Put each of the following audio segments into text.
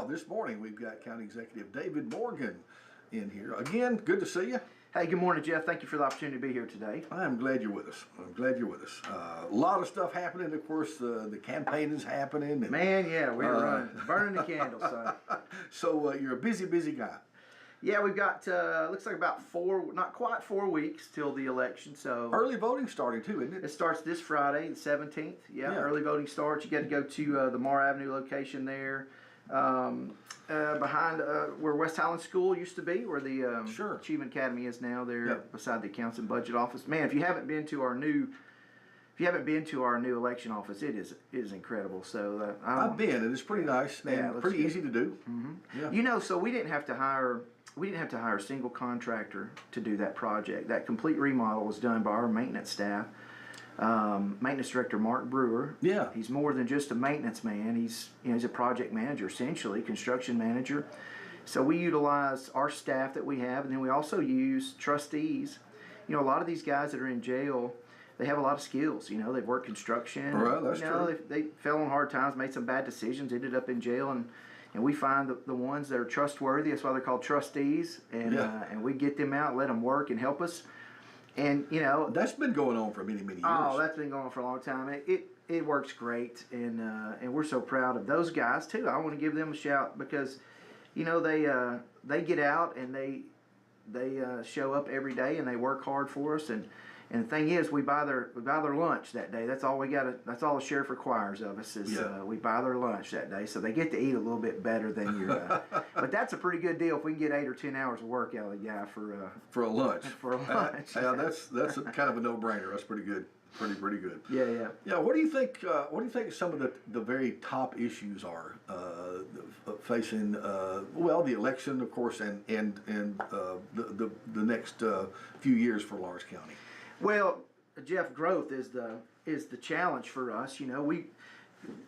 this morning we've got County Executive David Morgan in here. Again, good to see you. Hey, good morning, Jeff. Thank you for the opportunity to be here today. I'm glad you're with us. I'm glad you're with us. A lot of stuff happening. Of course, the campaign is happening. And, Man, yeah, we're burning the candles, son. So you're a busy guy. Yeah, we've got, looks like about not quite 4 weeks till the election. So early voting starting too, isn't it? It starts this Friday, the 17th. Yeah, early voting starts. You got to go to the Mar Avenue location there. Behind where West Highland School used to be, where the Achievement Academy is now, there beside the Accounts and Budget Office. Man, if you haven't been to our new election office, it is incredible. So I've been, and it's pretty nice and pretty easy to do. Yeah. You know, so we didn't have to hire a single contractor to do that project. That complete remodel was done by our maintenance staff. Maintenance director Mark Brewer. Yeah, he's more than just a maintenance man. He's a project manager, essentially construction manager. So we utilize our staff that we have, and then we also use trustees. You know, a lot of these guys that are in jail, they have a lot of skills. You know, they've worked construction. Well, that's true. They fell on hard times, made some bad decisions, ended up in jail, and we find the ones that are trustworthy. That's why they're called trustees, and we get them out, let them work, and help us. And you know, that's been going on for many years. Oh, that's been going on for a long time. It works great, and we're so proud of those guys too. I want to give them a shout because, you know, they get out and they show up every day and they work hard for us. And the thing is, we buy their lunch that day. That's all we got. That's all the sheriff requires of us is we buy their lunch that day, so they get to eat a little bit better than your. But that's a pretty good deal if we can get 8 or 10 hours of work out of the guy for a lunch. For a lunch. Yeah, that's kind of a no-brainer. That's pretty good. Pretty good. Yeah. What do you think? What do you think some of the very top issues are facing? The election, of course, and the next few years for Lawrence County. Well, Jeff, growth is the challenge for us. You know,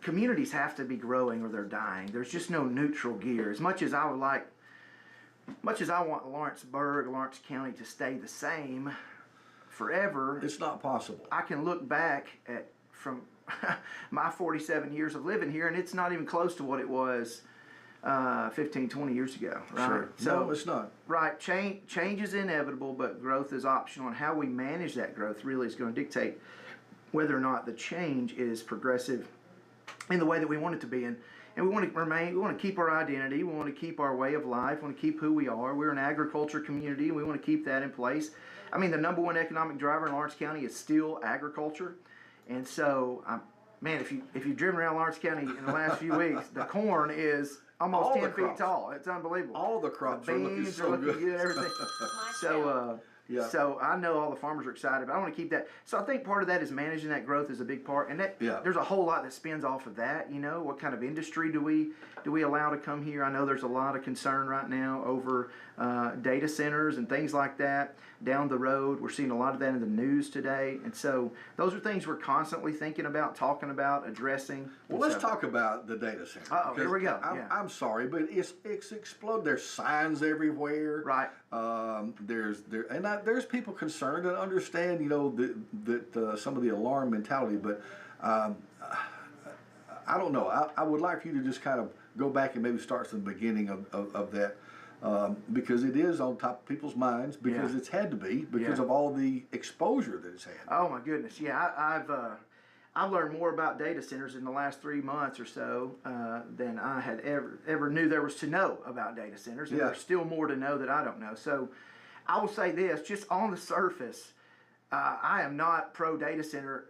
communities have to be growing or they're dying. There's just no neutral gear. As much as I want Lawrence County to stay the same forever, it's not possible. I can look back from my 47 years of living here, and it's not even close to what it was 15, 20 years ago. Right? Sure. So, no, it's not. Right. Change is inevitable, but growth is optional. And how we manage that growth really is going to dictate whether or not the change is progressive in the way that we want it to be. And we want to keep our identity. We want to keep our way of life. We want to keep who we are. We're an agriculture community, and we want to keep that in place. I mean, the number one economic driver in Lawrence County is still agriculture. And so, man, if you've driven around Lawrence County in the last few weeks, the corn is almost 10 feet tall. It's unbelievable. All the crops are looking so good. Everything. So I know all the farmers are excited, but I want to keep that. So I think part of that is managing that growth is a big part, and there's a whole lot that spins off of that. You know, what kind of industry do we allow to come here? I know there's a lot of concern right now over data centers and things like that down the road. We're seeing a lot of that in the news today, and so those are things we're constantly thinking about, talking about, addressing. Well, let's talk about the data center. Oh, here we go. I'm sorry, but it's exploded. There's signs everywhere. Right. There's people concerned and understand, you know, that some of the alarm mentality, but I don't know. I would like for you to just kind of go back and maybe start from the beginning of that, because it is on top of people's minds, because it's had to be because of all the exposure that it's had. Oh my goodness, yeah. I've learned more about data centers in the last 3 months or so than I had ever knew there was to know about data centers. And there's still more to know that I don't know. So I will say this, just on the surface, I am not pro data center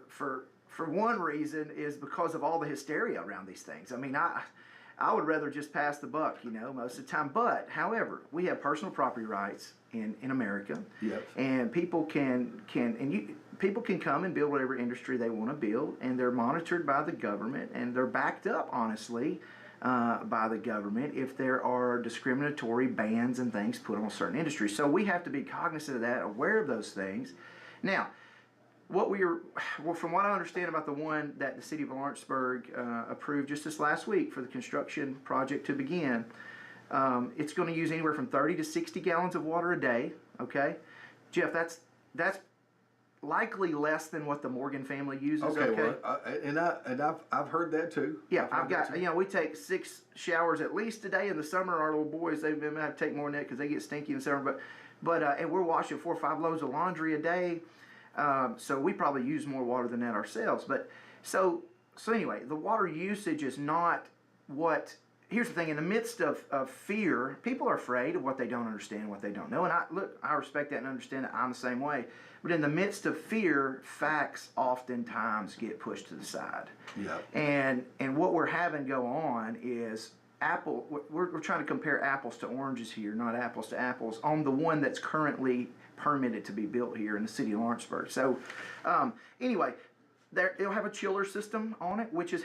for one reason is because of all the hysteria around these things. I mean, I would rather just pass the buck, you know, most of the time. But, however, we have personal property rights in America. Yes. And people can come and build whatever industry they want to build, and they're monitored by the government, and they're backed up, honestly, by the government if there are discriminatory bans and things put on certain industries. So we have to be cognizant of that, aware of those things. Now, from what I understand about the one that the city of Lawrenceburg approved just this last week for the construction project to begin, it's going to use anywhere from 30 to 60 gallons of water a day. Okay, Jeff, that's likely less than what the Morgan family uses. Okay, Okay. well, I've heard that too. Yeah, I've heard I've that got, too. you know, we take 6 showers at least a day in the summer. Our little boys, they have to take more than that because they get stinky in the summer. But and we're washing 4 or 5 loads of laundry a day. So we probably use more water than that ourselves. But so anyway, the water usage is not what. Here's the thing: in the midst of fear, people are afraid of what they don't understand, what they don't know. And I respect that and understand that. I'm the same way. But in the midst of fear, facts oftentimes get pushed to the side. Yeah. And what we're having go on is we're trying to compare apples to oranges here, not apples to apples, on the one that's currently permitted to be built here in the city of Lawrenceburg. So anyway, it'll have a chiller system on it, which is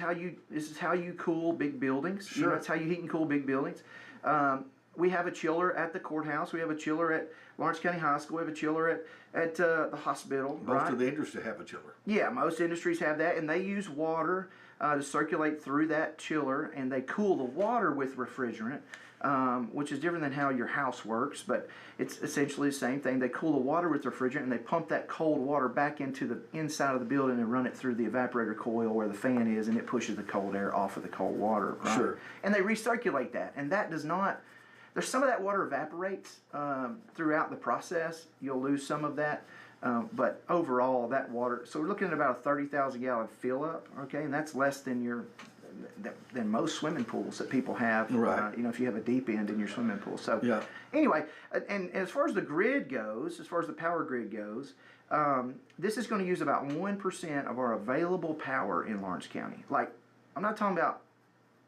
this is how you cool big buildings. Sure. You know, that's how you heat and cool big buildings. We have a chiller at the courthouse. We have a chiller at Lawrence County High School. We have a chiller at the hospital. Most of the industry have a chiller. Yeah, most industries have that, and they use water to circulate through that chiller, and they cool the water with refrigerant, which is different than how your house works, but it's essentially the same thing. They cool the water with refrigerant, and they pump that cold water back into the inside of the building and run it through the evaporator coil where the fan is, and it pushes the cold air off of the cold water. Right? Sure. And they recirculate that, and that does not. There's some of that water evaporates throughout the process. You'll lose some of that. But overall, that water, so we're looking at about a 30,000 gallon fill up, okay, and that's less than than most swimming pools that people have. Right. You know, if you have a deep end in your swimming pool. So Yeah. anyway, and as far as the grid goes, as far as the power grid goes, this is going to use about 1% of our available power in Lawrence County. Like, I'm not talking about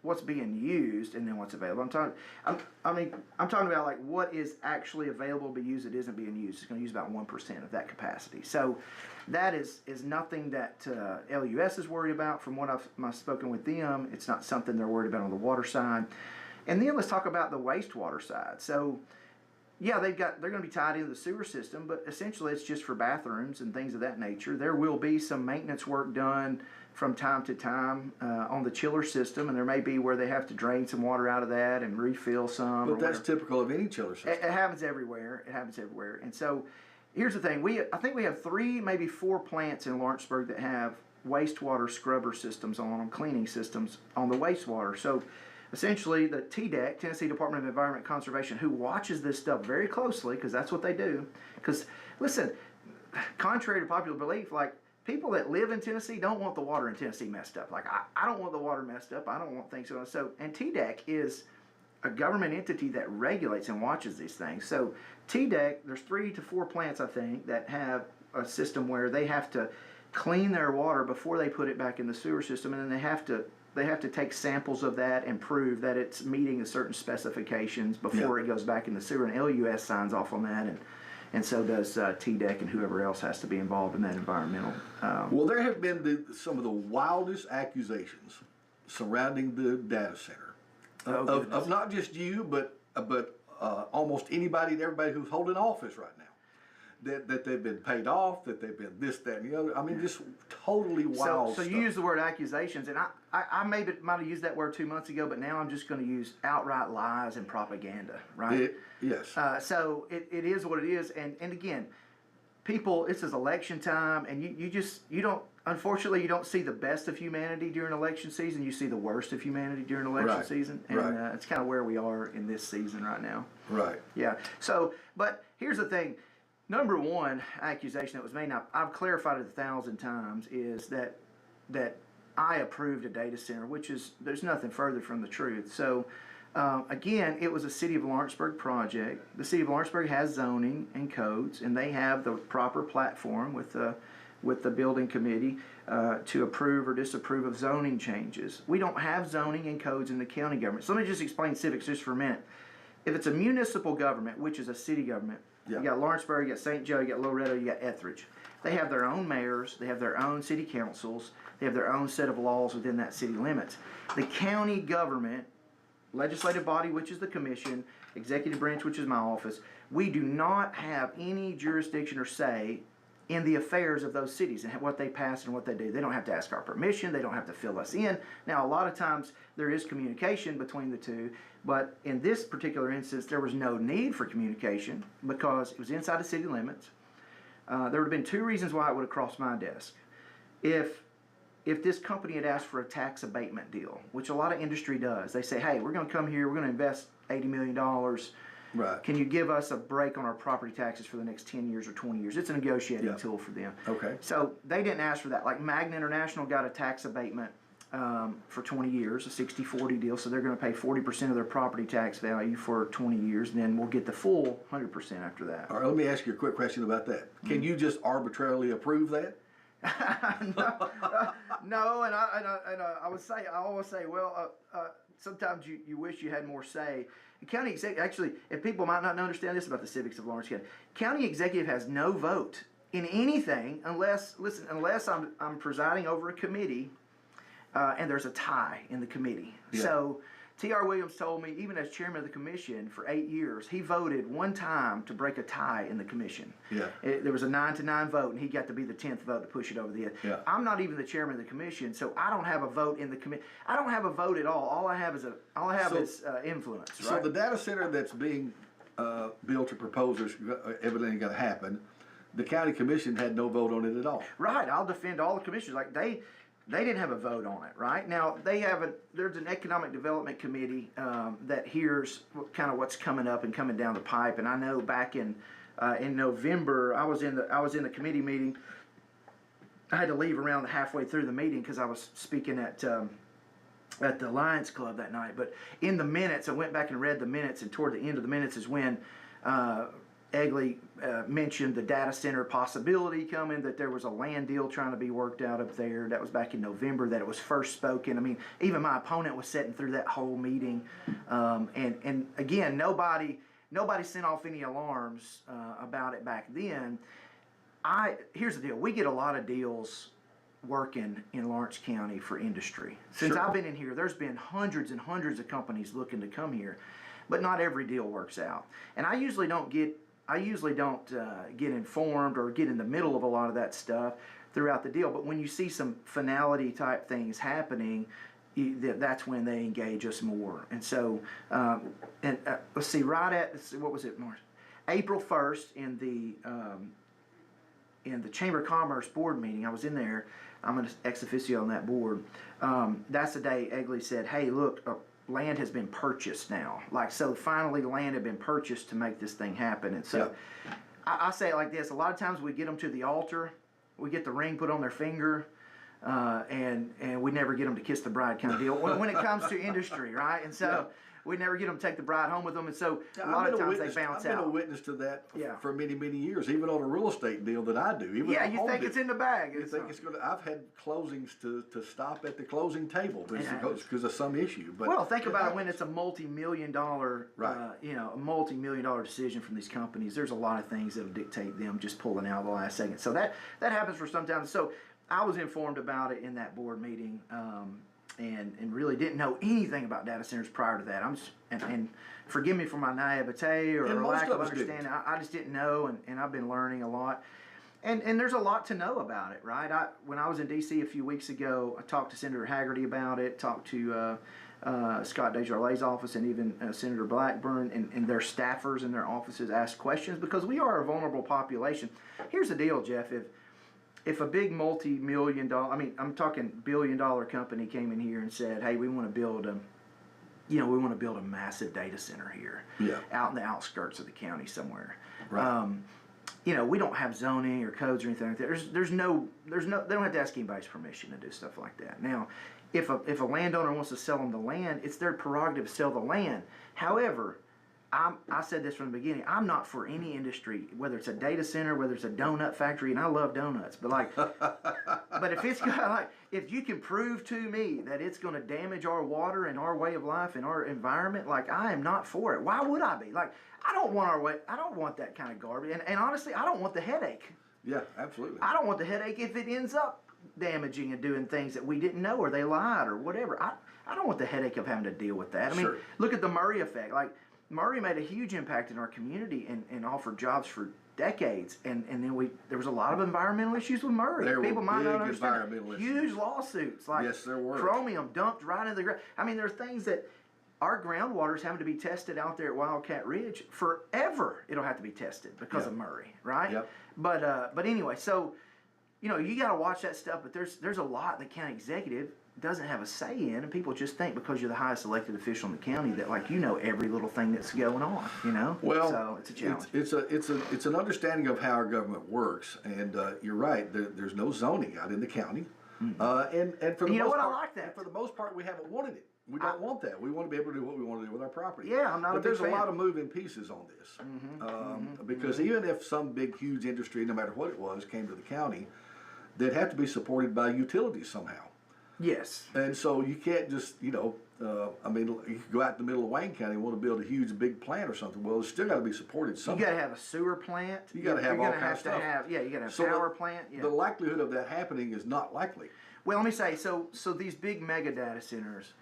what's being used and then what's available. I'm talking about like what is actually available to be used that isn't being used. It's going to use about 1% of that capacity. So that is nothing that LUS is worried about. From what I've spoken with them, it's not something they're worried about on the water side. And then let's talk about the wastewater side. So yeah, they're going to be tied into the sewer system, but essentially it's just for bathrooms and things of that nature. There will be some maintenance work done from time to time on the chiller system, and there may be where they have to drain some water out of that and refill some. But that's typical of any chiller system. It happens everywhere. It happens everywhere. And so here's the thing. I think we have 3, maybe 4 plants in Lawrenceburg that have wastewater scrubber systems on them, cleaning systems on the wastewater. So essentially, the TDEC, Tennessee Department of Environment Conservation, who watches this stuff very closely, because that's what they do. Because, listen, contrary to popular belief, like, people that live in Tennessee don't want the water in Tennessee messed up. Like, I don't want the water messed up. I don't want things going on. So, and TDEC is a government entity that regulates and watches these things. So, TDEC, there's 3 to 4 plants, I think, that have a system where they have to clean their water before they put it back in the sewer system, and then they have to take samples of that and prove that it's meeting the certain specifications before it goes back in the sewer. And LUS signs off on that, and so does TDEC, and whoever else has to be involved in that environmental. Well, there have been some of the wildest accusations surrounding the data center of not just you, but almost anybody and everybody who's holding office right now. That they've been paid off, that they've been this, that, and the other. I mean, just totally wild So stuff. you use the word accusations, and I might have used that word 2 months ago, but now I'm just going to use outright lies and propaganda, right? Yes. So it is what it is, and again, people, this is election time, and you don't, unfortunately, you don't see the best of humanity during election season. You see the worst of humanity during election season, and it's kind of where we are in this season right now. Right. Yeah. So, but here's the thing. Number one accusation that was made, now I've clarified it 1,000 times, is that I approved a data center, which is, there's nothing further from the truth. So, again, it was a City of Lawrenceburg project. The City of Lawrenceburg has zoning and codes, and they have the proper platform with the building committee to approve or disapprove of zoning changes. We don't have zoning and codes in the county government. So let me just explain civics just for a minute. If it's a municipal government, which is a city government, you got Lawrenceburg, you got St. Joe, you got Loretto, you got Etheridge. They have their own mayors, they have their own city councils, they have their own set of laws within that city limits. The county government, legislative body, which is the commission, executive branch, which is my office, we do not have any jurisdiction or say in the affairs of those cities and what they pass and what they do. They don't have to ask our permission. They don't have to fill us in. Now, a lot of times there is communication between the two, but in this particular instance, there was no need for communication because it was inside the city limits. there would have been two reasons why it would have crossed my desk. If this company had asked for a tax abatement deal, which a lot of industry does, they say, hey, we're going to come here, we're going to invest $80 million. Right. Can you give us a break on our property taxes for the next 10 years or 20 years? It's a negotiating tool for them. Okay. So they didn't ask for that. Like Magna International got a tax abatement for 20 years, a 60-40 deal, so they're going to pay 40% of their property tax value for 20 years, and then we'll get the full 100% after that. All right, let me ask you a quick question about that. Can you just arbitrarily approve that? No, and I would say, I always say, well, sometimes you wish you had more say. The county executive, actually, if people might not understand this about the civics of Lawrence County, county executive has no vote in anything unless I'm presiding over a committee, and there's a tie in the committee. Yeah. So T.R. Williams told me, even as chairman of the commission for 8 years, he voted one time to break a tie in the commission. Yeah. There was a 9-9 vote, and he got to be the 10th vote to push it over the edge. Yeah. I'm not even the chairman of the commission, so I don't have a vote in the commission. I don't have a vote at all. All I have is influence. Right? So the data center that's being built or proposed is evidently going to happen. The county commission had no vote on it at all. Right. I'll defend all the commissioners. Like they didn't have a vote on it, right? Now, there's an economic development committee that hears kind of what's coming up and coming down the pipe. And I know back in November, I was in the committee meeting. I had to leave around halfway through the meeting because I was speaking at the Lions Club that night. But in the minutes, I went back and read the minutes, and toward the end of the minutes is when Egley mentioned the data center possibility coming, that there was a land deal trying to be worked out up there. That was back in November that it was first spoken. I mean, even my opponent was sitting through that whole meeting. And again, nobody sent off any alarms about it back then. Here's the deal. We get a lot of deals working in Lawrence County for industry. Since I've been in here, there's been hundreds and hundreds of companies looking to come here, but not every deal works out. And I usually don't get informed or get in the middle of a lot of that stuff throughout the deal. But when you see some finality type things happening, that's when they engage us more. And so, let's see, what was it, March? April 1st in the Chamber of Commerce board meeting, I was in there. I'm an ex officio on that board. That's the day Egley said, hey, look, land has been purchased now. So finally the land had been purchased to make this thing happen. And so I say it like this. A lot of times we get them to the altar, we get the ring put on their finger, and we never get them to kiss the bride kind of deal when it comes to industry, right? And so we never get them to take the bride home with them. And so a lot of times they bounce out. I've been a witness to that for many, many years, even on a real estate deal that I do. Even you think it's in the bag. You think it's going to. I've had closings to stop at the closing table because of some issue. But think about it when it's a multi-million-dollar, a multi-million-dollar decision from these companies. There's a lot of things that'll dictate them just pulling out the last second. So that happens for sometimes. So I was informed about it in that board meeting. And really didn't know anything about data centers prior to that. And forgive me for my naivete or lack of understanding. I just didn't know, and I've been learning a lot. And there's a lot to know about it, right? When I was in D.C. a few weeks ago, I talked to Senator Haggerty about it, talked to Scott Desjardins' office, and even Senator Blackburn, and their staffers in their offices asked questions because we are a vulnerable population. Here's the deal, Jeff. If a big multi-million-dollar, I'm talking billion-dollar company came in here and said, "Hey, we want to build a massive data center here, out in the outskirts of the county somewhere." Right. We don't have zoning or codes or anything like that. There's no. They don't have to ask anybody's permission to do stuff like that. Now, if a landowner wants to sell them the land, it's their prerogative to sell the land. However, I said this from the beginning. I'm not for any industry, whether it's a data center, whether it's a donut factory, and I love donuts. But but if it's if you can prove to me that it's going to damage our water and our way of life and our environment, I am not for it. Why would I be? I don't want that kind of garbage. And honestly, I don't want the headache. Yeah, absolutely. I don't want the headache if it ends up damaging and doing things that we didn't know or they lied or whatever. I don't want the headache of having to deal with that. Look at the Murray effect. Murray made a huge impact in our community and offered jobs for decades, and then there was a lot of environmental issues with Murray. People might not understand. Huge lawsuits, yes, there were. Chromium dumped right into the ground. There are things that our groundwater's having to be tested out there at Wildcat Ridge forever. It'll have to be tested because of Murray, right? Yep. But anyway, so you got to watch that stuff. But there's a lot the county executive doesn't have a say in, and people just think because you're the highest elected official in the county that every little thing that's going on. Well, so it's a challenge. It's an understanding of how our government works, and you're right. There's no zoning out in the county, and for the most part, I like that. for the most part, we haven't wanted it. We don't want that. We want to be able to do what we want to do with our property. Yeah, I'm not But a big there's fan. a lot of moving pieces on this, because even if some big, huge industry, no matter what it was, came to the county, they'd have to be supported by utilities somehow. Yes. And so you can't just, you could go out in the middle of Wayne County and want to build a huge, big plant or something. Well, it's still got to be supported somehow. You got to have a sewer plant. You got to have all kinds of stuff. You got to have a power plant. Yeah. The likelihood of that happening is not likely. Well, let me say, so these big mega data centers,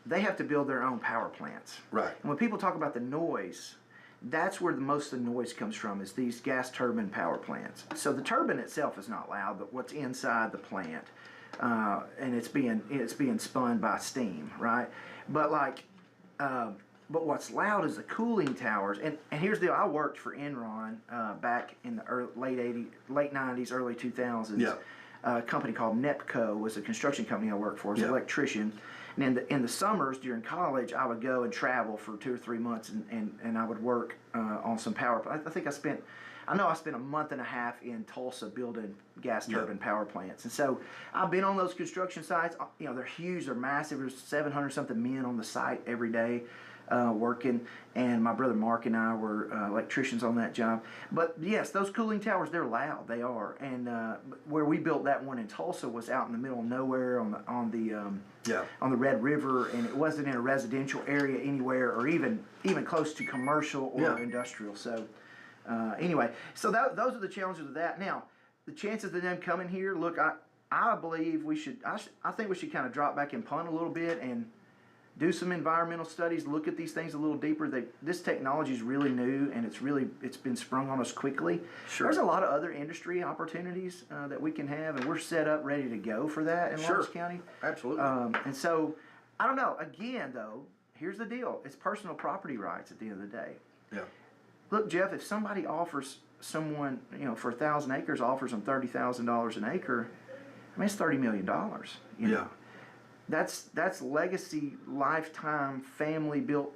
they have to build their own power plants. Right. And when people talk about the noise, that's where most of the noise comes from, is these gas turbine power plants. So the turbine itself is not loud, but what's inside the plant, and it's being spun by steam, right? But but what's loud is the cooling towers. And here's the deal: I worked for Enron back in the late '90s, early 2000s. Yeah. A company called NEPCO was a construction company I worked for as an electrician. And in the summers during college, I would go and travel for 2 or 3 months, and I would work on some power. I know I spent a month and a half in Tulsa building gas turbine power plants. And so I've been on those construction sites. They're huge, they're massive. There's 700 something men on the site every day working. And my brother Mark and I were electricians on that job. But yes, those cooling towers, they're loud. They are. And where we built that one in Tulsa was out in the middle of nowhere on the Red River, and it wasn't in a residential area anywhere, or even close to commercial or industrial. So. Anyway, so those are the challenges of that. Now, the chances of them coming here, look, I believe I think we should kind of drop back and punt a little bit and do some environmental studies, look at these things a little deeper. This technology is really new, and it's been sprung on us quickly. Sure. There's a lot of other industry opportunities that we can have, and we're set up ready to go for that in Lawrence County. Absolutely. And so, I don't know. Again, though, here's the deal. It's personal property rights at the end of the day. Yeah. Look, Jeff, if somebody offers someone, for 1,000 acres, offers them $30,000 an acre, it's $30 million. Yeah. That's legacy, lifetime, family built,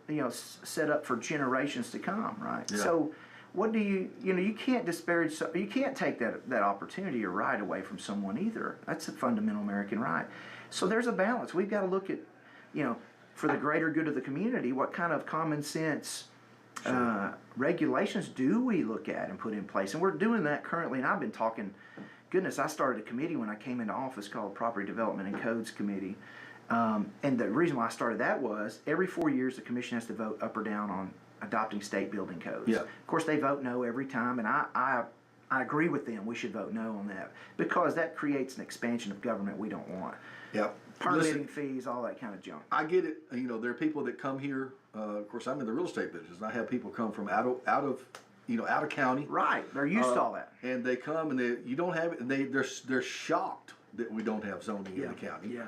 set up for generations to come, right? Yeah. So, what do you can't disparage, you can't take that opportunity or right away from someone either. That's a fundamental American right. So there's a balance. We've got to look at, for the greater good of the community, what kind of common sense regulations do we look at and put in place? And we're doing that currently. And I've been talking, goodness, I started a committee when I came into office called Property Development and Codes Committee. And the reason why I started that was every 4 years the commission has to vote up or down on adopting state building codes. Yeah. Of course, they vote no every time, and I agree with them. We should vote no on that because that creates an expansion of government we don't want. Yeah. Permitting fees, all that kind of junk. I get it. There are people that come here. Of course, I'm in the real estate business, and I have people come from out of county. Right. They're used to all that. And they come and you don't have it, and they're shocked that we don't have zoning in the county. Yeah.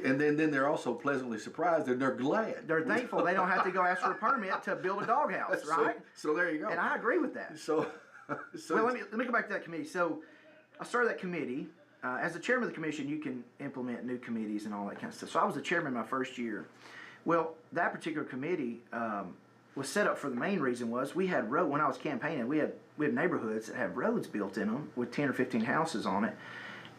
And then they're also pleasantly surprised, and they're glad. They're thankful they don't have to go ask for a permit to build a doghouse, right? So there you go. And I agree with that. So well, let me go back to that committee. So I started that committee. As the chairman of the commission, you can implement new committees and all that kind of stuff. So I was the chairman my first year. Well, that particular committee was set up for the main reason was we had when I was campaigning, we had neighborhoods that have roads built in them with 10 or 15 houses on it,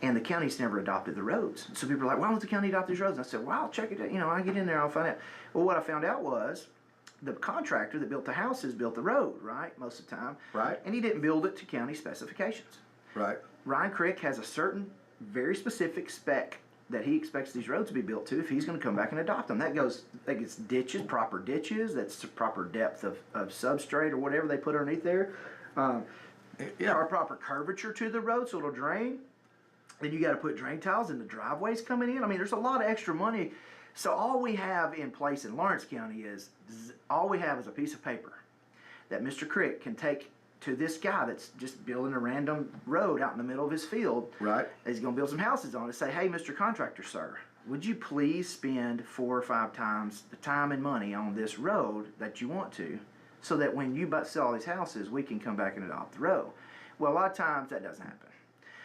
and the county's never adopted the roads. So people were like, why don't the county adopt these roads? And I said, well, I'll check it out. I get in there, I'll find out. Well, what I found out was the contractor that built the houses built the road, right, most of the time. Right. And he didn't build it to county specifications. Right. Ryan Crick has a certain very specific spec that he expects these roads to be built to if he's going to come back and adopt them. That gets ditches, proper ditches, that's the proper depth of substrate or whatever they put underneath there. Or proper curvature to the road so it'll drain. Then you got to put drain tiles in the driveways coming in. There's a lot of extra money. So all we have in place in Lawrence County is a piece of paper that Mr. Crick can take to this guy that's just building a random road out in the middle of his field. Right. He's going to build some houses on it. Say, hey, Mr. Contractor, sir, would you please spend 4 or 5 times the time and money on this road that you want to, so that when you sell all these houses, we can come back and adopt the road. Well, a lot of times that doesn't happen.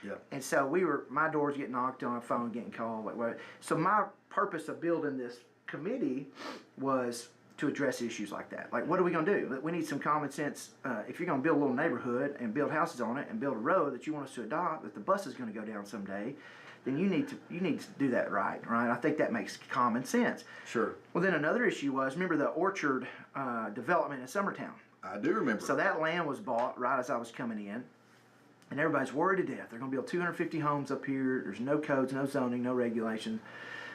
Yeah. And so my doors getting knocked on, phone getting called, like what. So my purpose of building this committee was to address issues like that. Like, what are we going to do? We need some common sense. If you're going to build a little neighborhood and build houses on it and build a road that you want us to adopt, that the bus is going to go down someday, then you need to do that right? I think that makes common sense. Sure. Well, then another issue was, remember the orchard development in Summertown? I do remember. So that land was bought right as I was coming in, and everybody's worried to death. They're going to build 250 homes up here. There's no codes, no zoning, no regulation.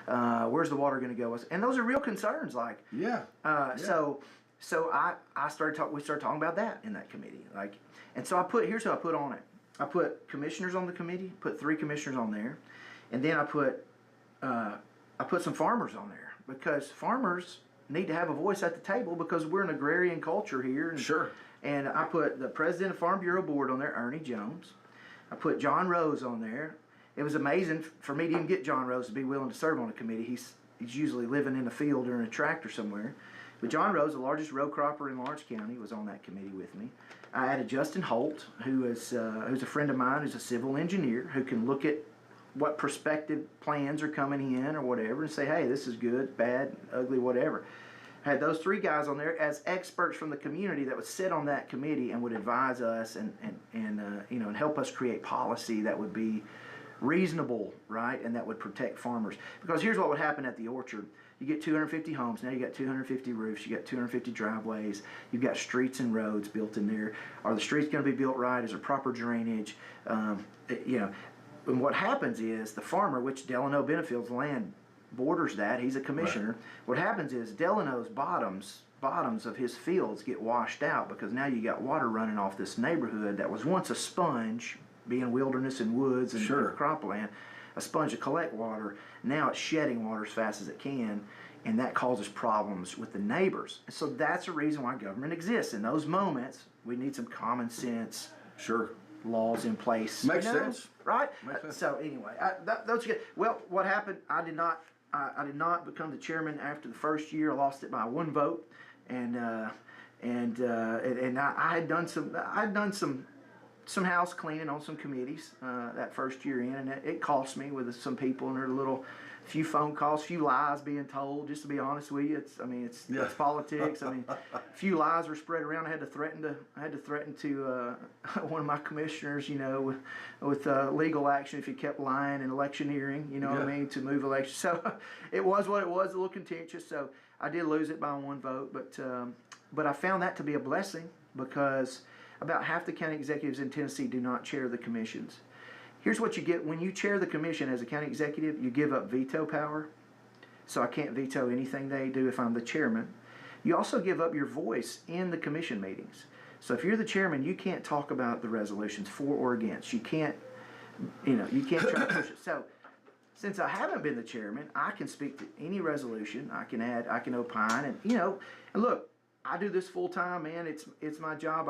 Where's the water going to go? And those are real concerns. Like, Yeah. so we started talking about that in that committee. Like, and so here's what I put on it. I put commissioners on the committee. Put 3 commissioners on there, and then I put some farmers on there, because farmers need to have a voice at the table, because we're an agrarian culture here. And, Sure. And I put the president of Farm Bureau Board on there, Ernie Jones. I put John Rose on there. It was amazing for me to even get John Rose to be willing to serve on a committee. He's usually living in the field or in a tractor somewhere. But John Rose, the largest row cropper in Lawrence County, was on that committee with me. I added Justin Holt, who's a friend of mine, who's a civil engineer, who can look at what prospective plans are coming in or whatever and say, hey, this is good, bad, ugly, whatever. I had those 3 guys on there as experts from the community that would sit on that committee and would advise us and help us create policy that would be reasonable, right, and that would protect farmers. Because here's what would happen at the orchard. You get 250 homes, now you got 250 roofs, you got 250 driveways, you've got streets and roads built in there. Are the streets going to be built right? Is there proper drainage? And what happens is the farmer, which Delano Benefield's land borders that, he's a commissioner. Right. What happens is Delano's bottoms of his fields get washed out, because now you got water running off this neighborhood that was once a sponge, being wilderness and woods and Sure. cropland, a sponge to collect water. Now it's shedding water as fast as it can, and that causes problems with the neighbors. And so that's the reason why government exists. In those moments, we need some common sense. Sure. Laws in place. Makes sense. Right? Makes sense. So anyway, those good. Well, what happened? I did not become the chairman after the first year. I lost it by 1 vote, and I had done some house cleaning on some committees that first year in, and it cost me with some people, and there were few phone calls, few lies being told. Just to be honest with you, it's politics. I mean, a few lies were spread around. I had to threaten to one of my commissioners, with legal action if he kept lying in electioneering. You know what I mean, to move elections. So it was what it was, a little contentious. So I did lose it by 1 vote, but I found that to be a blessing, because about half the county executives in Tennessee do not chair the commissions. Here's what you get when you chair the commission as a county executive: you give up veto power. So I can't veto anything they do if I'm the chairman. You also give up your voice in the commission meetings. So if you're the chairman, you can't talk about the resolutions for or against. You can't try to push it. So since I haven't been the chairman, I can speak to any resolution. I can add, I can opine, and look, I do this full time, man. It's my job.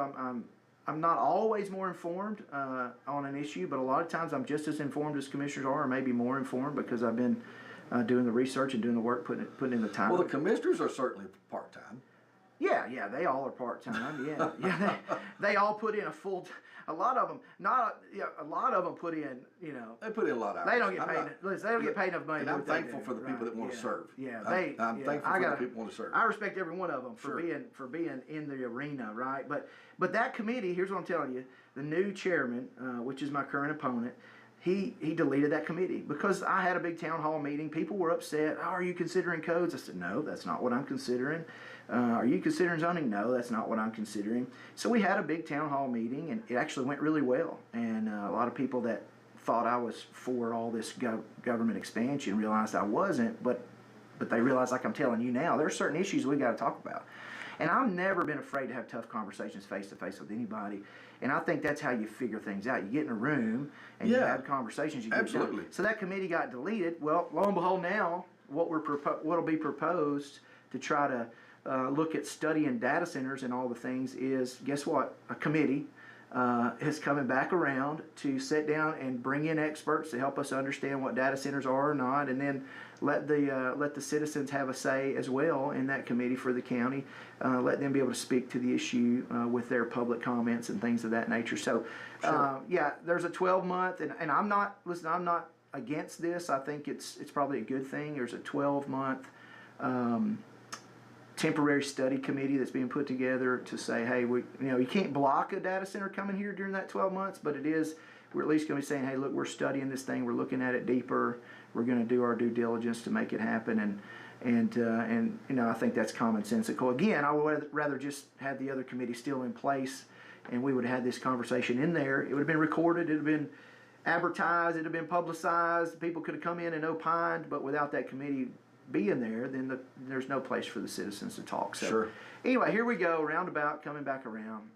I'm not always more informed on an issue, but a lot of times I'm just as informed as commissioners are, or maybe more informed, because I've been doing the research and doing the work, putting in the time. Well, the commissioners are certainly part-time. Yeah, they all are part-time. Yeah, they all put in a full. A lot of them put in. They put in a lot of hours. They don't get paid. They don't get paid enough money. And I'm thankful for the people that want to serve. Yeah, I'm thankful for the people who want to serve. I respect every one of them for being in the arena, right? But that committee, here's what I'm telling you: the new chairman, which is my current opponent, he deleted that committee because I had a big town hall meeting. People were upset. Oh, are you considering codes? I said, no, that's not what I'm considering. Are you considering zoning? No, that's not what I'm considering. So we had a big town hall meeting, and it actually went really well. And a lot of people that thought I was for all this government expansion realized I wasn't, but they realized, like I'm telling you now, there are certain issues we got to talk about. And I've never been afraid to have tough conversations face-to-face with anybody. And I think that's how you figure things out. You get in a room and you have conversations. You get absolutely. Done. So that committee got deleted. Well, lo and behold, now what'll be proposed to try to look at studying data centers and all the things is, guess what? A committee is coming back around to sit down and bring in experts to help us understand what data centers are or not, and then let the citizens have a say as well in that committee for the county. Let them be able to speak to the issue with their public comments and things of that nature. So, yeah, there's a 12-month, and I'm not against this. I think it's probably a good thing. There's a 12-month temporary study committee that's being put together to say, hey, you can't block a data center coming here during that 12 months, but we're at least going to be saying, hey, look, we're studying this thing, we're looking at it deeper, we're going to do our due diligence to make it happen, and I think that's commonsensical. Again, I would rather just have the other committee still in place, and we would have had this conversation in there. It would have been recorded, it would have been advertised, it would have been publicized, people could have come in and opined, but without that committee being there, then there's no place for the citizens to talk. So anyway, here we go, roundabout, coming back around.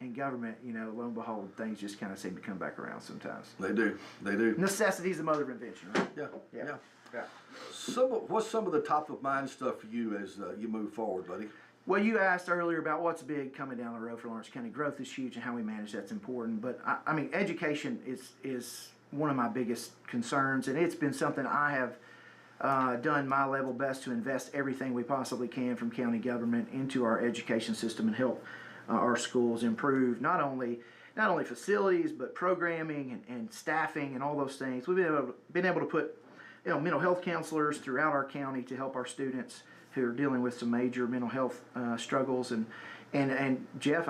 In government, lo and behold, things just kind of seem to come back around sometimes. They do. Necessity is the mother of invention, right? Yeah. What's some of the top of mind stuff for you as you move forward, buddy? Well, you asked earlier about what's big coming down the road for Lawrence County. Growth is huge, and how we manage that's important. But I mean, education is one of my biggest concerns, and it's been something I have done my level best to invest everything we possibly can from county government into our education system and help our schools improve not only facilities but programming and staffing and all those things. We've been able to put mental health counselors throughout our county to help our students who are dealing with some major mental health struggles and Jeff,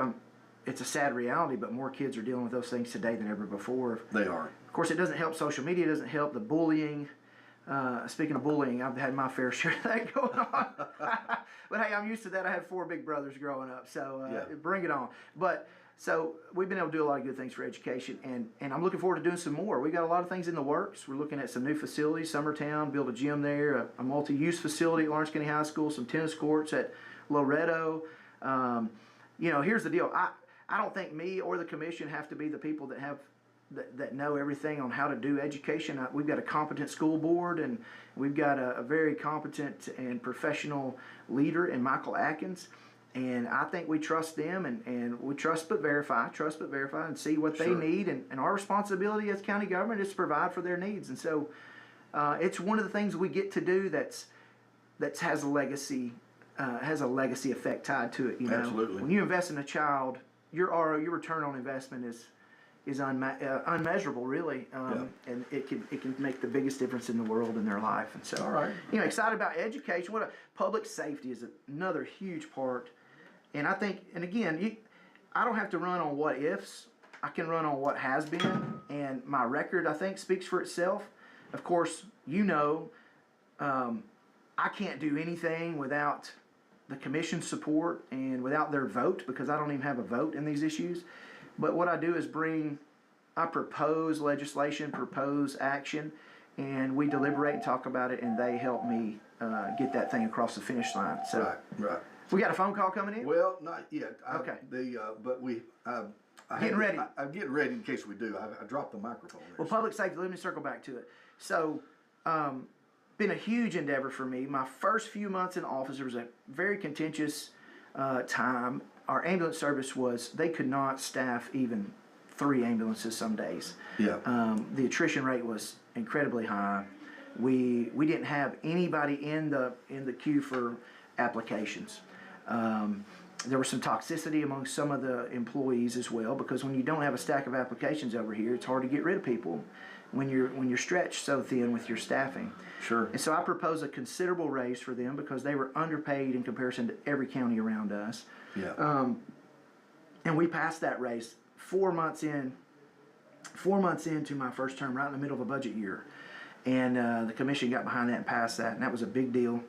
it's a sad reality, but more kids are dealing with those things today than ever before. They are. Of course, it doesn't help social media, it doesn't help the bullying. Speaking of bullying, I've had my fair share of that going on. But hey, I'm used to that. I had 4 big brothers growing up, so bring it on. But so we've been able to do a lot of good things for education, and I'm looking forward to doing some more. We've got a lot of things in the works. We're looking at some new facilities, Summertown, build a gym there, a multi-use facility at Lawrence County High School, some tennis courts at Loretto. Here's the deal. I don't think me or the commission have to be the people that know everything on how to do education. We've got a competent school board, and we've got a very competent and professional leader in Michael Atkins, and I think we trust them, and we trust but verify, and see what they need, and our responsibility as county government is to provide for their needs. And so it's one of the things we get to do that has a legacy effect tied to it. Absolutely. When you invest in a child, your return on investment is unmeasurable, really, and it can make the biggest difference in the world in their life. And so, all right, excited about education. Public safety is another huge part, and I think, and again, I don't have to run on what ifs. I can run on what has been, and my record, I think, speaks for itself. Of course, I can't do anything without the commission's support and without their vote, because I don't even have a vote in these issues. But what I do is I propose legislation, propose action, and we deliberate and talk about it, and they help me get that thing across the finish line. So, right. We got a phone call coming in? Well, not yet. Okay. But Getting ready. I'm getting ready in case we do. I dropped the microphone there. Well, public safety, let me circle back to it. So, been a huge endeavor for me. My first few months in office, there was a very contentious time. Our ambulance service they could not staff even 3 ambulances some days. Yeah. The attrition rate was incredibly high. We didn't have anybody in the queue for applications. There was some toxicity among some of the employees as well, because when you don't have a stack of applications over here, it's hard to get rid of people when you're stretched so thin with your staffing. Sure. And so I proposed a considerable raise for them because they were underpaid in comparison to every county around us. Yeah. And we passed that raise 4 months into my first term, right in the middle of a budget year. And the commission got behind that and passed that, and that was a big deal.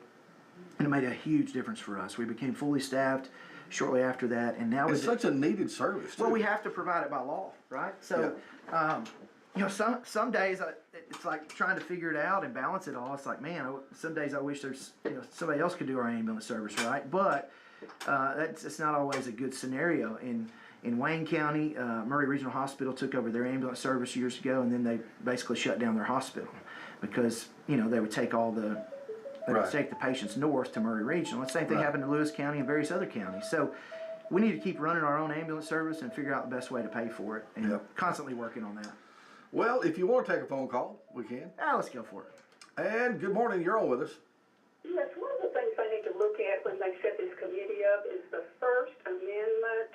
And it made a huge difference for us. We became fully staffed shortly after that, and now it's such a needed service, too. Well, we have to provide it by law, right? So, some days it's like trying to figure it out and balance it all. It's like, man, some days I wish there's somebody else could do our ambulance service, right? But it's not always a good scenario. In Wayne County, Murray Regional Hospital took over their ambulance service years ago, and then they basically shut down their hospital because they would take take the patients north to Murray Regional. The same thing happened in Lewis County and various other counties. So we need to keep running our own ambulance service and figure out the best way to pay for it, and constantly working on that. Well, if you want to take a phone call, we can. Let's go for it. And good morning, you're on with us. Yes, one of the things they need to look at when they set this committee up is the First Amendment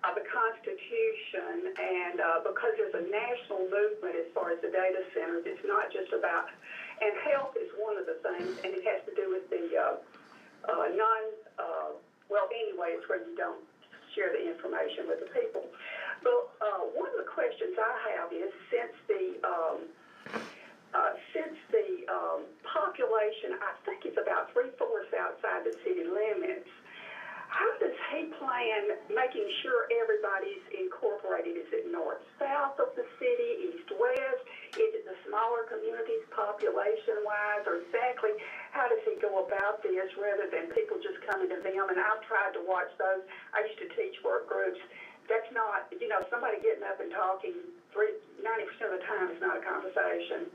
of the Constitution, and because there's a national movement as far as the data centers, it's not just about, and health is one of the things, and it has to do with the anyway, it's where you don't share the information with the people. But one of the questions I have is, since the population, I think it's about 3/4 outside the city limits, how does he plan making sure everybody's incorporated? Is it north-south of the city, east-west? Is it the smaller communities population-wise? Or exactly how does he go about this rather than people just coming to them? And I've tried to watch those. I used to teach work groups. That's not, somebody getting up and talking 90% of the time is not a conversation.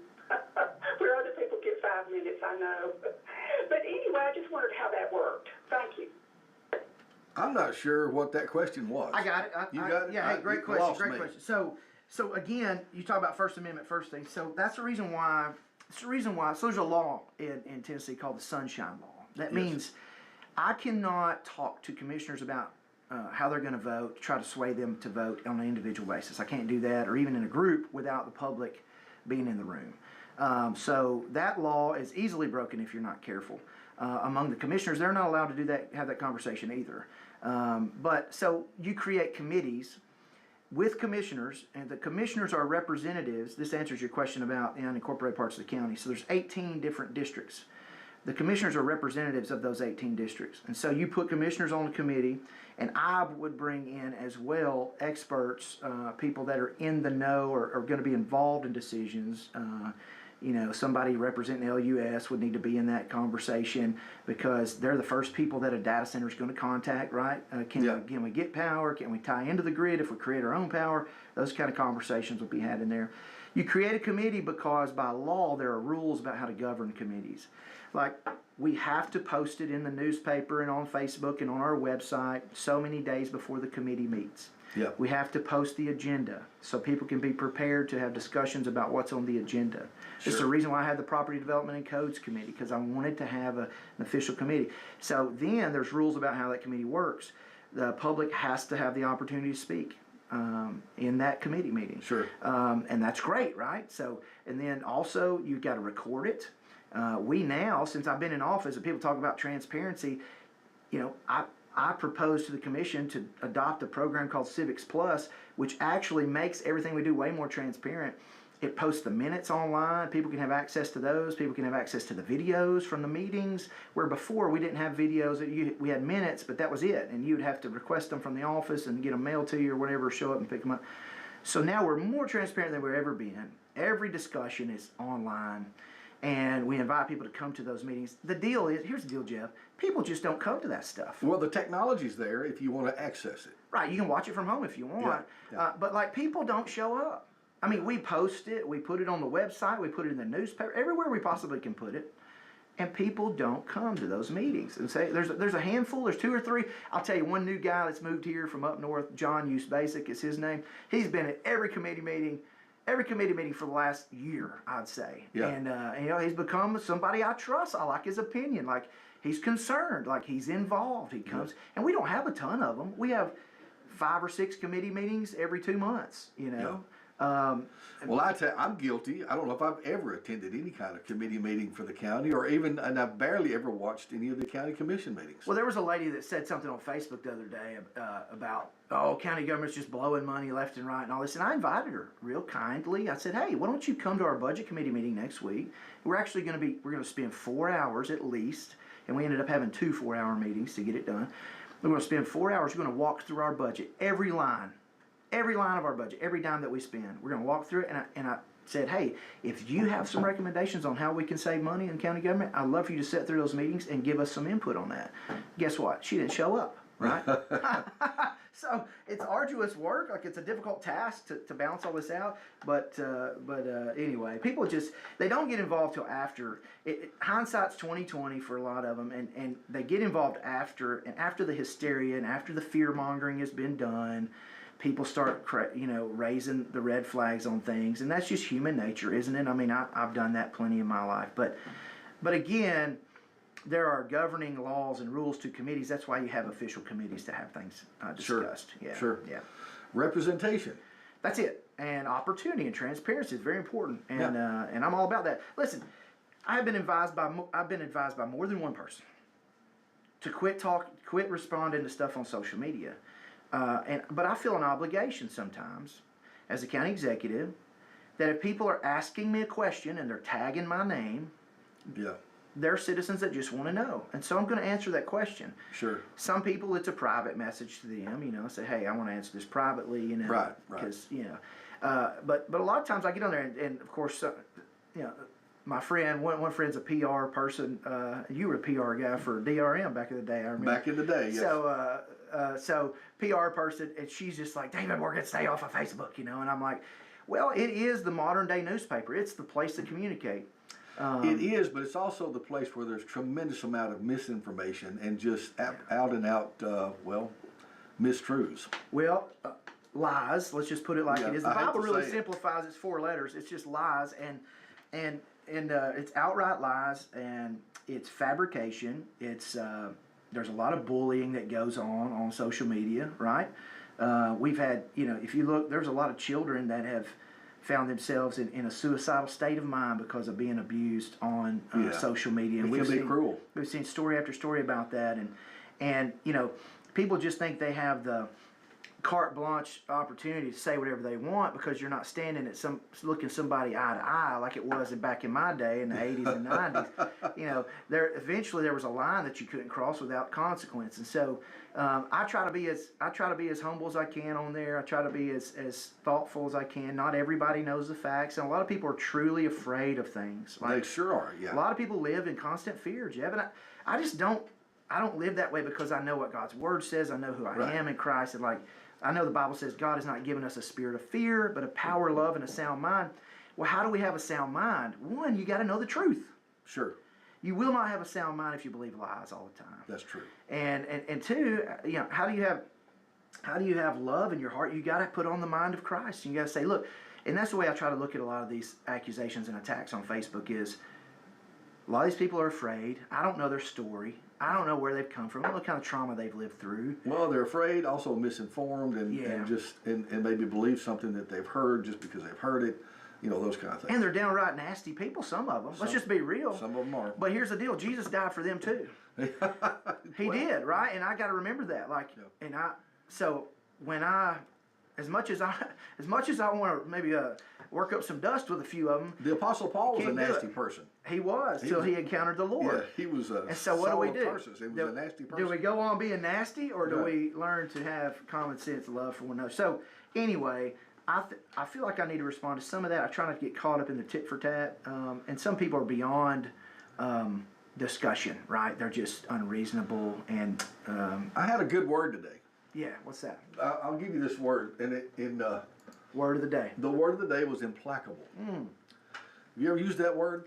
Where other people get 5 minutes, I know. But anyway, I just wondered how that worked. Thank you. I'm not sure what that question was. I got it. You got it? Yeah, hey, great question. Great question. So again, you talk about First Amendment first thing. So that's the reason why. So there's a law in Tennessee called the Sunshine Law. That means I cannot talk to commissioners about how they're going to vote, try to sway them to vote on an individual basis. I can't do that, or even in a group without the public being in the room. So that law is easily broken if you're not careful. Among the commissioners, they're not allowed to do that, have that conversation either. But so you create committees with commissioners, and the commissioners are representatives. This answers your question about the unincorporated parts of the county. So there's 18 different districts. The commissioners are representatives of those 18 districts. And so you put commissioners on the committee, and I would bring in as well experts, people that are in the know or are going to be involved in decisions. Somebody representing LUS would need to be in that conversation because they're the first people that a data center is going to contact, right? Can we get power? Can we tie into the grid if we create our own power? Those kind of conversations will be had in there. You create a committee because by law there are rules about how to govern committees. Like, we have to post it in the newspaper and on Facebook and on our website so many days before the committee meets. Yep. We have to post the agenda so people can be prepared to have discussions about what's on the agenda. This is the reason why I had the Property Development and Codes Committee, because I wanted to have an official committee. So then there's rules about how that committee works. The public has to have the opportunity to speak in that committee meeting. Sure. And that's great, right? So, and then also you've got to record it. We now, since I've been in office and people talk about transparency, I proposed to the commission to adopt a program called Civics Plus, which actually makes everything we do way more transparent. It posts the minutes online. People can have access to those. People can have access to the videos from the meetings, where before we didn't have videos. We had minutes, but that was it. And you'd have to request them from the office and get them mailed to you or whatever, show up and pick them up. So now we're more transparent than we've ever been. Every discussion is online. And we invite people to come to those meetings. The deal is, here's the deal, Jeff. People just don't come to that stuff. Well, the technology's there if you want to access it. Right, you can watch it from home if you want. But people don't show up. I mean, we post it, we put it on the website, we put it in the newspaper, everywhere we possibly can put it. And people don't come to those meetings. And say there's a handful, there's 2 or 3. I'll tell you, one new guy that's moved here from up north, John Use Basic is his name. He's been at every committee meeting for the last year, I'd say. Yeah. And he's become somebody I trust. I like his opinion. Like, he's concerned. Like, he's involved. He comes, and we don't have a ton of them. We have 5 or 6 committee meetings every 2 months. Yeah. Well, I'm guilty. I don't know if I've ever attended any kind of committee meeting for the county, and I've barely ever watched any of the county commission meetings. Well, there was a lady that said something on Facebook the other day about, county government's just blowing money left and right and all this. And I invited her real kindly. I said, hey, why don't you come to our budget committee meeting next week? We're actually going to spend 4 hours at least, and we ended up having 2 4-hour meetings to get it done. We're going to spend 4 hours. We're going to walk through our budget, every line of our budget, every dime that we spend. We're going to walk through it, and I said, hey, if you have some recommendations on how we can save money in county government, I'd love for you to sit through those meetings and give us some input on that. Guess what? She didn't show up, right? So it's arduous work. Like it's a difficult task to balance all this out. But anyway, people they don't get involved till after. Hindsight's 20/20 for a lot of them, and they get involved after the hysteria and after the fear mongering has been done. People start, raising the red flags on things, and that's just human nature, isn't it? I mean, I've done that plenty in my life, but again, there are governing laws and rules to committees. That's why you have official committees to have things discussed. Sure. Yeah, Sure. yeah. Representation. That's it, and opportunity and transparency is very important, and I'm all about that. Listen, I've been advised by more than one person to quit responding to stuff on social media. But I feel an obligation sometimes, as a county executive, that if people are asking me a question and they're tagging my name, Yeah. they're citizens that just want to know. And so I'm going to answer that question. Sure. Some people, it's a private message to them, say, hey, I want to answer this privately, Right. Because, but a lot of times I get on there and of course, my friend, one friend's a PR person. You were a PR guy for DRM back in the day, I remember. Back in the day, yes. So PR person, and she's just like, David, we're going to stay off of Facebook, and I'm like, well, it is the modern day newspaper. It's the place to communicate. It is, but it's also the place where there's tremendous amount of misinformation and just out and out, mistruths. Well, lies. Let's just put it like it is. The Bible really it. simplifies. It's 4 letters. It's just lies, and it's outright lies, and it's fabrication. It's there's a lot of bullying that goes on social media, right? We've had, if you look, there's a lot of children that have found themselves in a suicidal state of mind because of being abused on social media. And it can be cruel. We've seen story after story about that, and people just think they have the carte blanche opportunity to say whatever they want because you're not standing at looking somebody eye to eye like it was back in my day in the 80s and 90s. Eventually there was a line that you couldn't cross without consequence, and so I try to be as humble as I can on there. I try to be as thoughtful as I can. Not everybody knows the facts, and a lot of people are truly afraid of things. They sure are. Yeah. A lot of people live in constant fear, Jeff, and I just don't. I don't live that way because I know what God's Word says. I know who I am in Christ, and I know the Bible says God has not given us a spirit of fear, but a power, love, and a sound mind. Well, how do we have a sound mind? One, you got to know the truth. Sure. You will not have a sound mind if you believe lies all the time. That's true. And two, how do you have love in your heart? You got to put on the mind of Christ. You got to say, look, and that's the way I try to look at a lot of these accusations and attacks on Facebook is a lot of these people are afraid. I don't know their story. I don't know where they've come from. I don't know what kind of trauma they've lived through. Well, they're afraid, also misinformed, and maybe believe something that they've heard just because they've heard it. Those kind of things. And they're downright nasty people, some of them. Let's just be real. Some of them are. But here's the deal. Jesus died for them too. He did, right? And I got to remember that. As much as I want to maybe work up some dust with a few of them. The Apostle Paul was a nasty person. He was, till he encountered the Lord. Yeah, he was a And so what do we do? He was a nasty person. Do we go on being nasty, or do we learn to have common sense, love for one another? So anyway, I feel like I need to respond to some of that. I try not to get caught up in the tit for tat. And some people are beyond discussion, right? They're just unreasonable. And I had a good word today. Yeah, what's that? I'll give you this word. Word of the day. The word of the day was implacable. Have you ever used that word?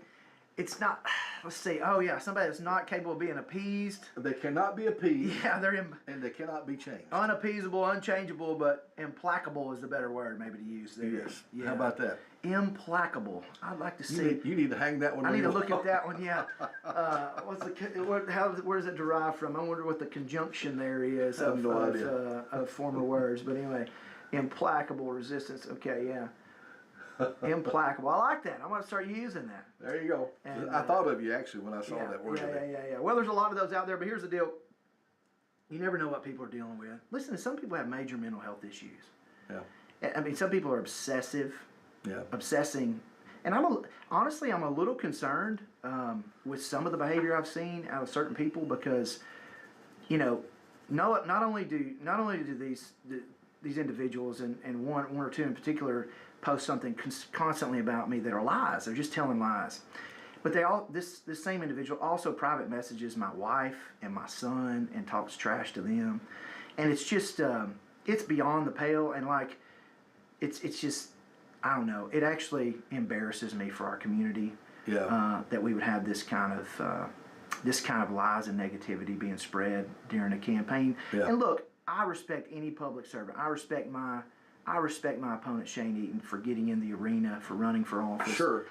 It's not, let's see, oh yeah, somebody that's not capable of being appeased. They cannot be appeased. Yeah, and they cannot be changed. Unappeasable, unchangeable, but implacable is the better word maybe to use there. Yes. Yeah. How about that? Implacable. I'd like to see. You need to hang that one. I need to look at that one. Yeah. Where does it derive from? I wonder what the conjunction there is I have no idea. Of former words. But anyway, implacable resistance. Okay, yeah. Implacable. I like that. I'm going to start using that. There you go. And, I thought of you actually when I saw that word today. Yeah. Well, there's a lot of those out there, but here's the deal. You never know what people are dealing with. Listen, some people have major mental health issues. Yeah. I mean, some people are obsessive. Yeah. Obsessing. And honestly, I'm a little concerned with some of the behavior I've seen out of certain people because, not only do these individuals and one or two in particular post something constantly about me that are lies. They're just telling lies. But this same individual also private messages my wife and my son and talks trash to them. And it's just it's beyond the pale, and like, it's just, I don't know. It actually embarrasses me for our community. Yeah. That we would have this kind of lies and negativity being spread during a campaign. Yeah. And look, I respect any public servant. I respect my opponent Shane Eaton for getting in the arena, for running for office, Sure.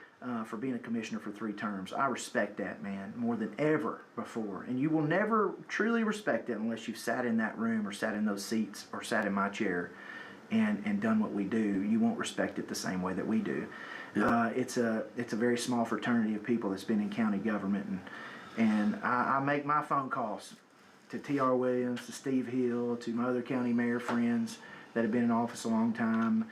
For being a commissioner for 3 terms. I respect that, man, more than ever before. And you will never truly respect it unless you've sat in that room or sat in those seats or sat in my chair and done what we do. You won't respect it the same way that we do. Yeah. It's a very small fraternity of people that's been in county government, and I make my phone calls to T.R. Williams, to Steve Hill, to my other county mayor friends that have been in office a long time,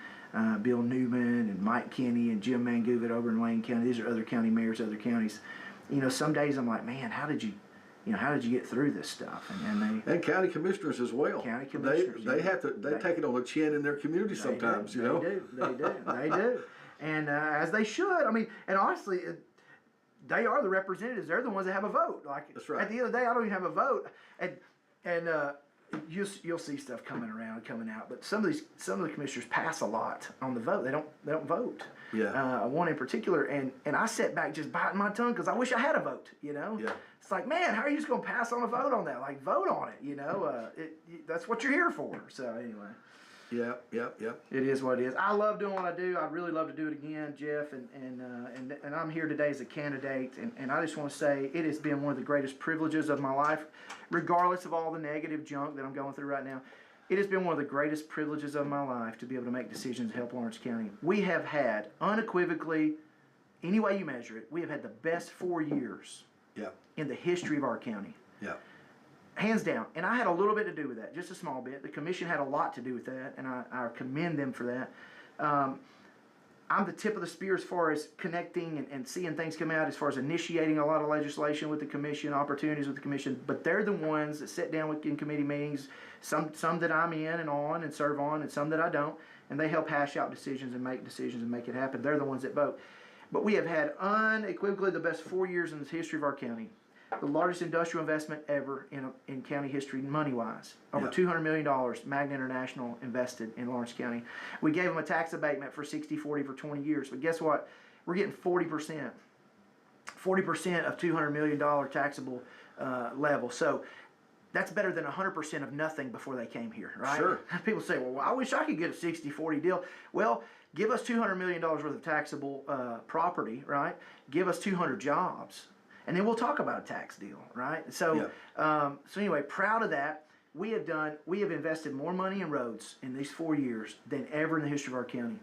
Bill Newman and Mike Kinney and Jim Manguvit over in Wayne County. These are other county mayors, other counties. You know, some days I'm like, man, how did you get through this stuff? And county commissioners as well. County commissioners, They have to take it on the chin in their community sometimes. They know. They do. And as they should. I mean, and honestly, they are the representatives. They're the ones that have a vote. Like, That's right. At the end of the day, I don't even have a vote. And you'll see stuff coming out. But some of the commissioners pass a lot on the vote. They don't vote. Yeah. One in particular, and I sat back just biting my tongue because I wish I had a vote. You know. Yeah. It's like, man, how are you just gonna pass on a vote on that? Like, vote on it. You know. That's what you're here for. So anyway. Yeah. It is what it is. I love doing what I do. I'd really love to do it again, Jeff. And I'm here today as a candidate. And I just want to say it has been one of the greatest privileges of my life, regardless of all the negative junk that I'm going through right now. It has been one of the greatest privileges of my life to be able to make decisions to help Lawrence County. We have had, unequivocally, any way you measure it, we have had the best 4 years in the history of our county. Yeah. Hands down. And I had a little bit to do with that, just a small bit. The commission had a lot to do with that, and I commend them for that. I'm the tip of the spear as far as connecting and seeing things come out, as far as initiating a lot of legislation with the commission, opportunities with the commission. But they're the ones that sit down in committee meetings, some that I'm in and on and serve on, and some that I don't. And they help hash out decisions and make it happen. They're the ones that vote. But we have had unequivocally the best 4 years in the history of our county. The largest industrial investment ever in county history, money-wise. Over $200 million, Magna International invested in Lawrence County. We gave them a tax abatement for 60-40 for 20 years. But guess what? We're getting 40%. 40% of $200 million taxable level. So that's better than 100% of nothing before they came here, right? Sure. People say, well, I wish I could get a 60-40 deal. Well, give us $200 million worth of taxable property, right? Give us 200 jobs. And then we'll talk about a tax deal, right? So, so anyway, proud of that. We have invested more money in roads in these 4 years than ever in the history of our county.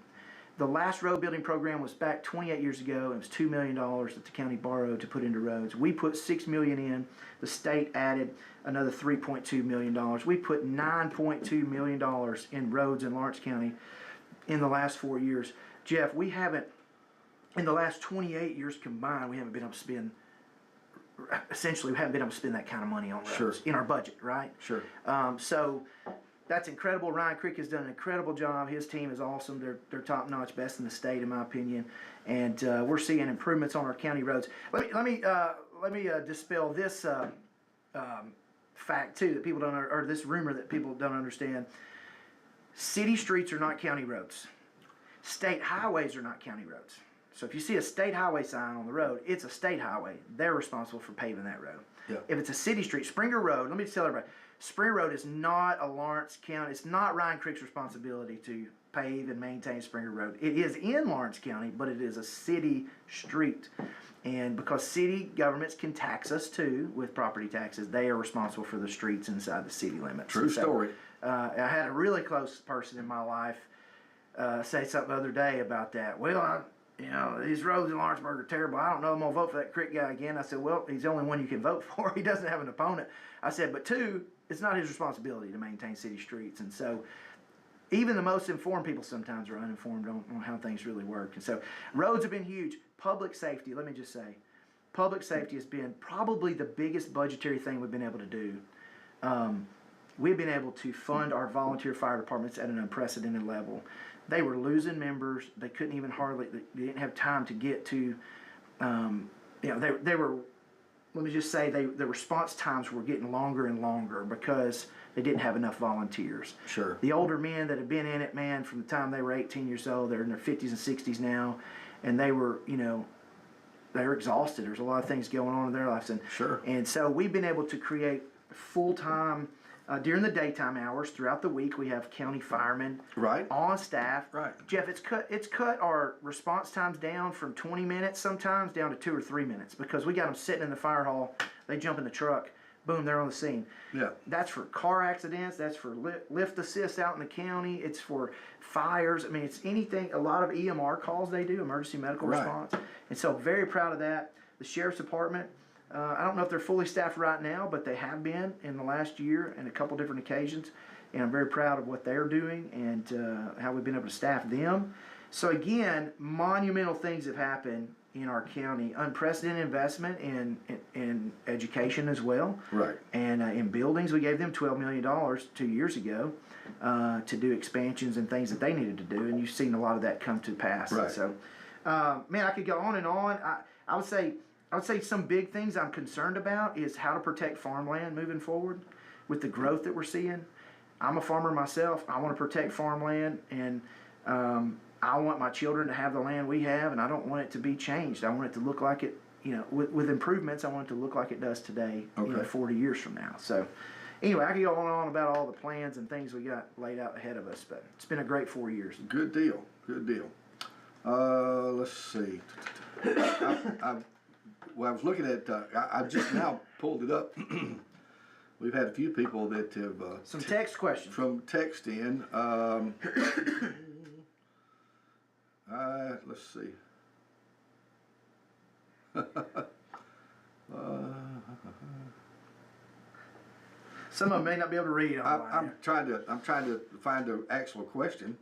The last road building program was back 28 years ago. It was $2 million that the county borrowed to put into roads. We put $6 million in. The state added another $3.2 million. We put $9.2 million in roads in Lawrence County in the last 4 years. Jeff, we haven't, in the last 28 years combined, we haven't been able to spend. Essentially, we haven't been able to spend that kind of money on roads in our budget, right? Sure. So that's incredible. Ryan Crick has done an incredible job. His team is awesome. They're top notch, best in the state, in my opinion. And we're seeing improvements on our county roads. Let me dispel this fact too that people don't, or this rumor that people don't understand. City streets are not county roads. State highways are not county roads. So if you see a state highway sign on the road, it's a state highway. They're responsible for paving that road. Yeah. If it's a city street, Springer Road, let me just tell everybody, Springer Road is not a Lawrence County, it's not Ryan Crick's responsibility to pave and maintain Springer Road. It is in Lawrence County, but it is a city street. And because city governments can tax us too with property taxes, they are responsible for the streets inside the city limits. True story. I had a really close person in my life say something the other day about that. Well, these roads in Lawrenceburg are terrible. I don't know. I'm going to vote for that Crick guy again. I said, well, he's the only one you can vote for. He doesn't have an opponent. I said, but two, it's not his responsibility to maintain city streets. And so even the most informed people sometimes are uninformed on how things really work. And so roads have been huge. Public safety, let me just say, public safety has been probably the biggest budgetary thing we've been able to do. We've been able to fund our volunteer fire departments at an unprecedented level. They were losing members. They couldn't even they didn't have time to get to, they were let me just say the response times were getting longer and longer because they didn't have enough volunteers. Sure. The older men that had been in it, man, from the time they were 18 years old, they're in their 50s and 60s now, and they were, they're exhausted. There's a lot of things going on in their lives. Sure. And so we've been able to create full-time, during the daytime hours throughout the week, we have county firemen Right. on staff. Right. Jeff, it's cut our response times down from 20 minutes sometimes down to 2 or 3 minutes because we got them sitting in the fire hall. They jump in the truck. Boom, they're on the scene. Yeah. That's for car accidents. That's for lift assist out in the county. It's for fires. I mean, it's anything. A lot of EMR calls they do, emergency medical Right. response. And so, very proud of that. The sheriff's department. I don't know if they're fully staffed right now, but they have been in the last year and a couple different occasions. And I'm very proud of what they're doing and how we've been able to staff them. So again, monumental things have happened in our county. Unprecedented investment in education as well. Right. And in buildings, we gave them $12 million 2 years ago to do expansions and things that they needed to do. And you've seen a lot of that come to pass. Right. So, man, I could go on and on. I would say some big things I'm concerned about is how to protect farmland moving forward with the growth that we're seeing. I'm a farmer myself. I want to protect farmland, and I want my children to have the land we have, and I don't want it to be changed. I want it to look like it, with improvements, I want it to look like it does today, Okay. 40 years from now. So anyway, I could go on and on about all the plans and things we got laid out ahead of us, but it's been a great 4 years. Good deal. Good deal. Let's see. I was looking at, I just now pulled it up. We've had a few people that have Some text questions. from text in. Let's see. Some of them may not be able to read online. I'm trying to find the actual question.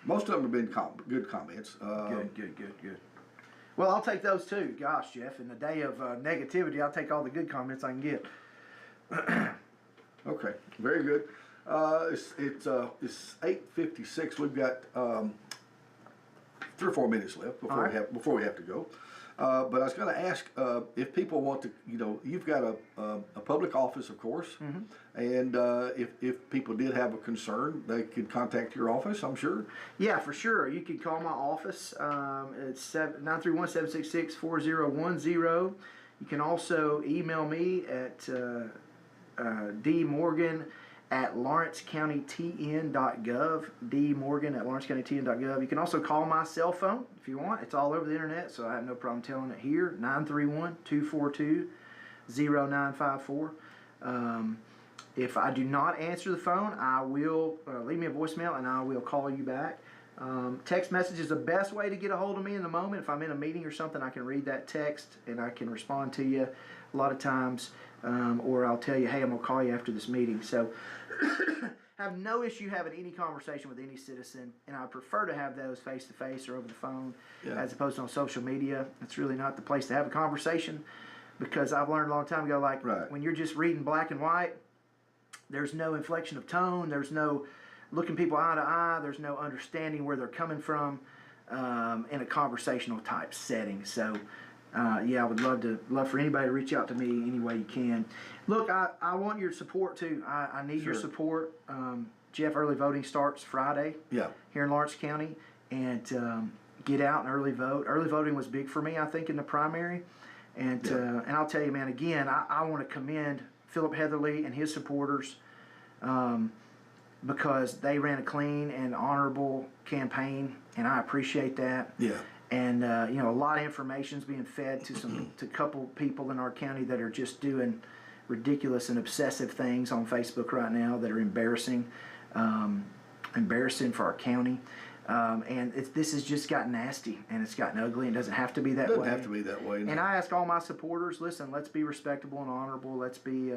Most of them have been good comments. Good. Well, I'll take those too. Gosh, Jeff, in the day of negativity, I'll take all the good comments I can get. Okay, very good. It's 8:56. We've got 3 or 4 minutes left before right. before we have to go. But I was going to ask if people want to, you've got a public office, of course, and if people did have a concern, they could contact your office, I'm sure. Yeah, for sure. You can call my office. It's 931-766-4010. You can also email me at dmorgan@lawrencecountytn.gov, dmorgan@lawrencecountytn.gov. You can also call my cell phone if you want. It's all over the internet, so I have no problem telling it here, 931-242-0954. If I do not answer the phone, I will leave me a voicemail and I will call you back. Text message is the best way to get a hold of me in the moment. If I'm in a meeting or something, I can read that text and I can respond to you a lot of times. Or I'll tell you, hey, I'm going to call you after this meeting. So have no issue having any conversation with any citizen, and I prefer to have those face-to-face or over the phone as opposed to on social media. It's really not the place to have a conversation because I've learned a long time ago, when you're just reading black and white, there's no inflection of tone, there's no looking people eye to eye, there's no understanding where they're coming from in a conversational type setting. So I would love for anybody to reach out to me any way you can. Look, I want your support too. I need your support. Jeff, early voting starts Friday here in Lawrence County, and get out and early vote. Early voting was big for me, I think, in the primary. And I'll tell you, man, again, I want to commend Philip Heatherly and his supporters because they ran a clean and honorable campaign, and I appreciate that. Yeah. And a lot of information is being fed to a couple people in our county that are just doing ridiculous and obsessive things on Facebook right now that are embarrassing for our county. And this has just gotten nasty and it's gotten ugly. And it doesn't have to be that way. Doesn't have to be that way. No. And I ask all my supporters, listen, let's be respectable and honorable. Let's be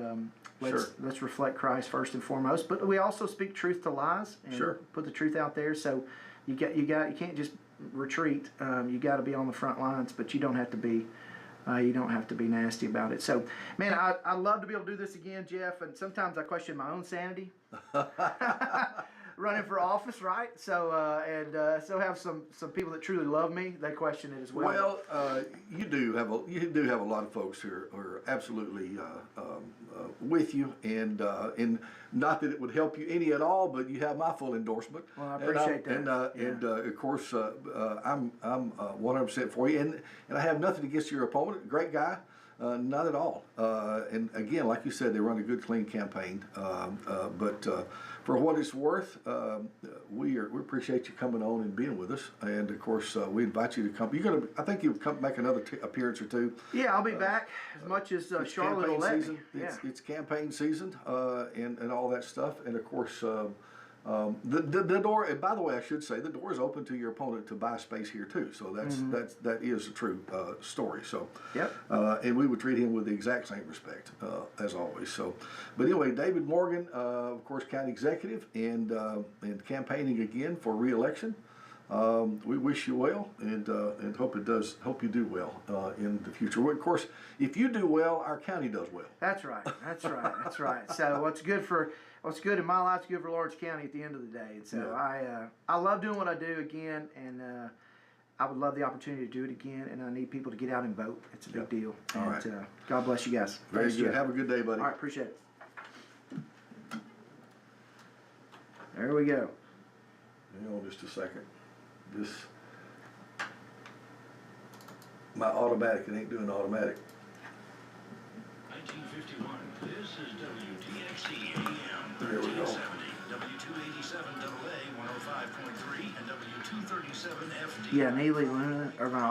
let's reflect Christ first and foremost. But we also speak truth to lies and put the truth out there. So you can't just retreat. You got to be on the front lines, but you don't have to be nasty about it. So, man, I'd love to be able to do this again, Jeff. And sometimes I question my own sanity. running for office, right? So and still have some people that truly love me. They question it as well. Well, you do have a lot of folks who are absolutely with you, and not that it would help you any at all, but you have my full endorsement. Well, I appreciate that. And of course, I'm 100% for you, and I have nothing against your opponent. Great guy. Not at all. And again, like you said, they run a good, clean campaign. But for what it's worth, we appreciate you coming on and being with us. And of course, we invite you to come. I think you'll come make another appearance or two. Yeah, I'll be back as much as Charlotte will let me. It's campaign season, and all that stuff. And of course, the door. And by the way, I should say the door is open to your opponent to buy space here too. So that is a true story. So yep. And we would treat him with the exact same respect as always. So, but anyway, David Morgan, of course, county executive and campaigning again for re-election. We wish you well, and hope you do well in the future. Well, of course, if you do well, our county does well. That's right. That's right. That's right. So what's good in my life is good for Lawrence County at the end of the day. And so yeah. I love doing what I do again, and I would love the opportunity to do it again. And I need people to get out and vote. It's a big deal. All and, right. God bless you guys. Very Thanks, good. Jeff. Have a good day, buddy. All right. Appreciate it. There we go. Hang on just a second. My automatic, it ain't doing automatic. 1951. This is WDXE AM There we go. 1370, W287 AA 105.3, and W237 FD. Yeah, Neely Luna, or my